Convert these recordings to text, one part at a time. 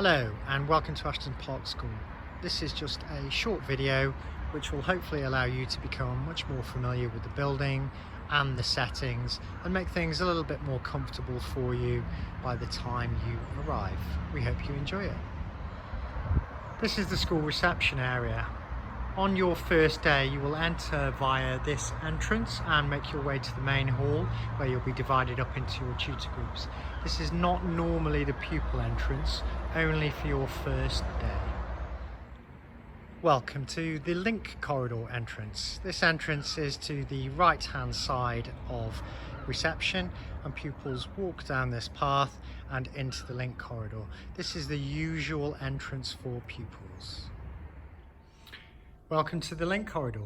Hello and welcome to Ashton Park School. This is just a short video which will hopefully allow you to become much more familiar with the building and the settings and make things a little bit more comfortable for you by the time you arrive. We hope you enjoy it. This is the school reception area. On your first day you will enter via this entrance and make your way to the main hall where you'll be divided up into your tutor groups. This is not normally the pupil entrance, only for your first day. Welcome to the Linc corridor entrance. This entrance is to the right hand side of reception and pupils walk down this path and into the Linc corridor. This is the usual entrance for pupils. Welcome to the Linc corridor.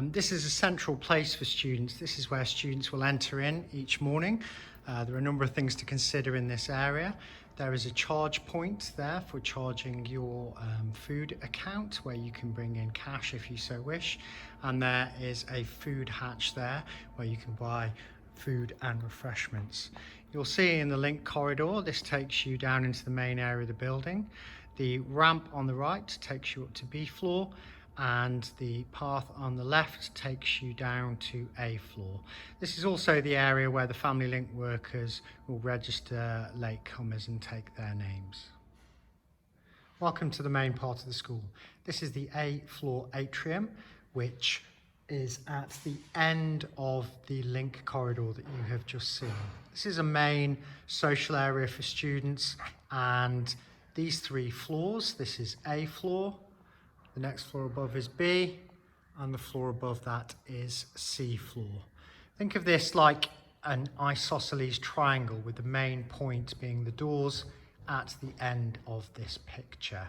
This is a central place for students. This is where students will enter in each morning. There are a number of things to consider in this area. There is a charge point there for charging your food account where you can bring in cash if you so wish. And there is a food hatch there where you can buy food and refreshments. You'll see in the Linc corridor, this takes you down into the main area of the building. The ramp on the right takes you up to B floor, and the path on the left takes you down to A floor. This is also the area where the Family Linc workers will register latecomers and take their names. Welcome to the main part of the school. This is the A floor atrium, which is at the end of the Linc corridor that you have just seen. This is a main social area for students, and these three floors, this is A floor, the next floor above is B, and the floor above that is C floor. Think of this like an isosceles triangle, with the main point being the doors at the end of this picture.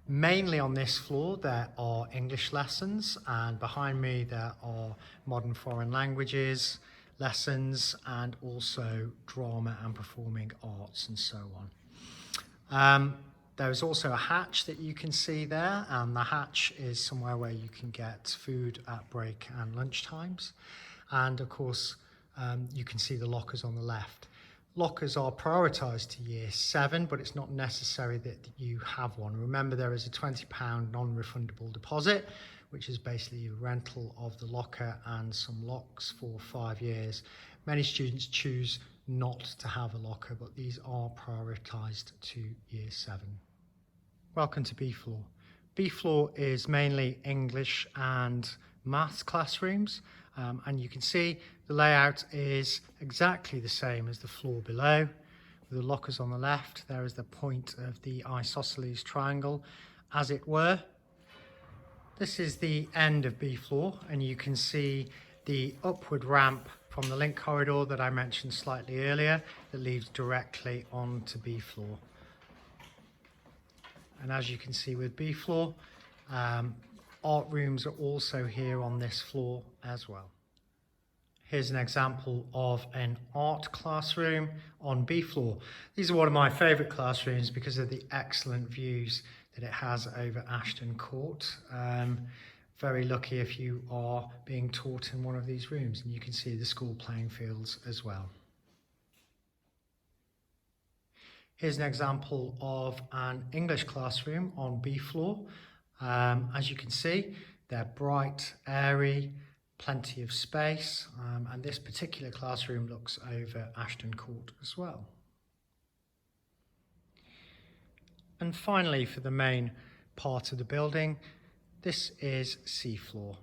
Mainly on this floor there are English lessons, and behind me there are modern foreign languages lessons, and also drama and performing arts and so on. There is also a hatch that you can see there, and the hatch is somewhere where you can get food at break and lunch times. And of course, you can see the lockers on the left. Lockers are prioritised to year 7, but it's not necessary that you have one. Remember, there is a £20 non-refundable deposit, which is basically a rental of the locker and some locks for 5 years. Many students choose not to have a locker, but these are prioritised to year 7. Welcome to B floor. B floor is mainly English and maths classrooms, and you can see the layout is exactly the same as the floor below. With the lockers on the left, there is the point of the isosceles triangle, as it were. This is the end of B floor, and you can see the upward ramp from the Linc corridor that I mentioned slightly earlier that leads directly onto B floor. And as you can see with B floor, art rooms are also here on this floor as well. Here's an example of an art classroom on B floor. These are one of my favourite classrooms because of the excellent views that it has over Ashton Court. Very lucky if you are being taught in one of these rooms, and you can see the school playing fields as well. Here's an example of an English classroom on B floor. As you can see, they're bright, airy, plenty of space, and this particular classroom looks over Ashton Court as well. And finally, for the main part of the building, this is C floor.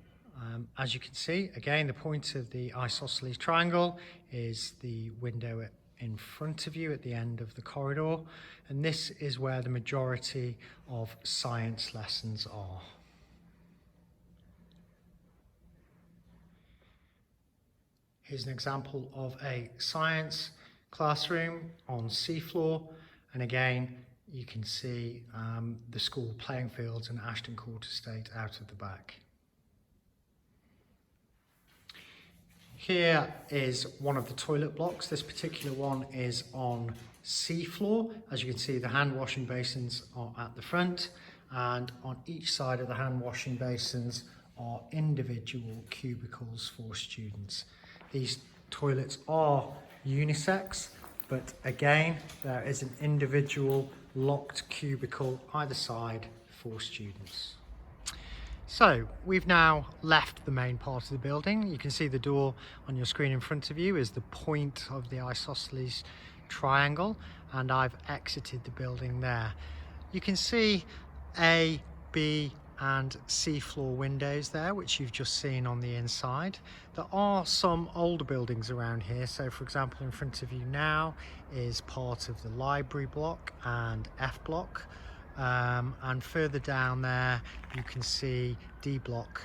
As you can see, again, the point of the isosceles triangle is the window in front of you at the end of the corridor, and this is where the majority of science lessons are. Here's an example of a science classroom on C floor, and again you can see the school playing fields and Ashton Court Estate out of the back. Here is one of the toilet blocks. This particular one is on C floor. As you can see, the hand washing basins are at the front, and on each side of the hand washing basins are individual cubicles for students. These toilets are unisex, but again, there is an individual locked cubicle either side for students. So we've now left the main part of the building. You can see the door on your screen in front of you is the point of the isosceles triangle, and I've exited the building there. You can see A, B and C floor windows there, which you've just seen on the inside. There are some older buildings around here. So for example, in front of you now is part of the library block and F block. And further down there you can see D block,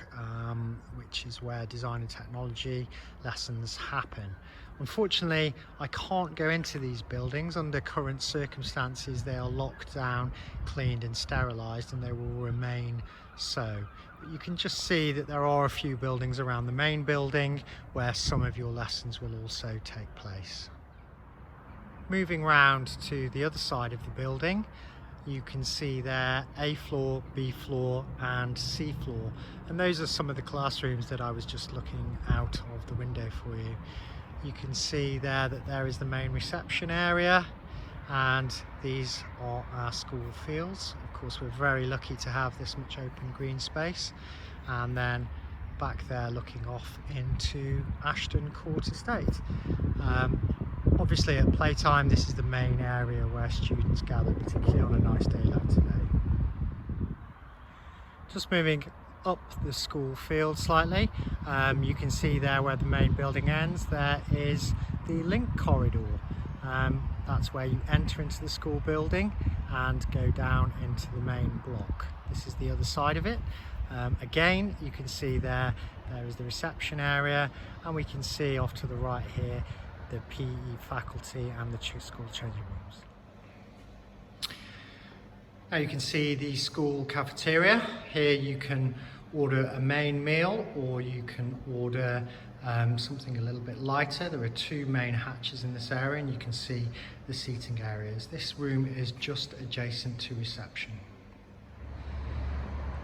which is where design and technology lessons happen. Unfortunately, I can't go into these buildings under current circumstances. They are locked down, cleaned and sterilised, and they will remain so. But you can just see that there are a few buildings around the main building where some of your lessons will also take place. Moving round to the other side of the building, you can see there A floor, B floor and C floor, and those are some of the classrooms that I was just looking out of the window for you. You can see there that there is the main reception area, and these are our school fields. Of course, we're very lucky to have this much open green space, and then back there looking off into Ashton Court Estate. Obviously at playtime this is the main area where students gather, particularly on a nice day like today. Just moving up the school field slightly, you can see there where the main building ends, there is the Linc corridor. That's where you enter into the school building and go down into the main block. This is the other side of it. Again, you can see there is the reception area, and we can see off to the right here the PE faculty and the school changing rooms. Now you can see the school cafeteria. Here you can order a main meal, or you can order something a little bit lighter. There are two main hatches in this area, and you can see the seating areas. This room is just adjacent to reception.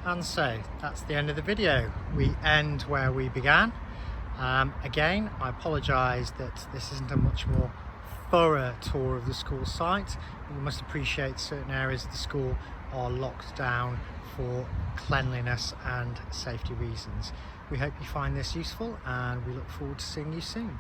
And so that's the end of the video. We end where we began. Again, I apologise that this isn't a much more thorough tour of the school site. You must appreciate certain areas of the school are locked down for cleanliness and safety reasons. We hope you find this useful, and we look forward to seeing you soon.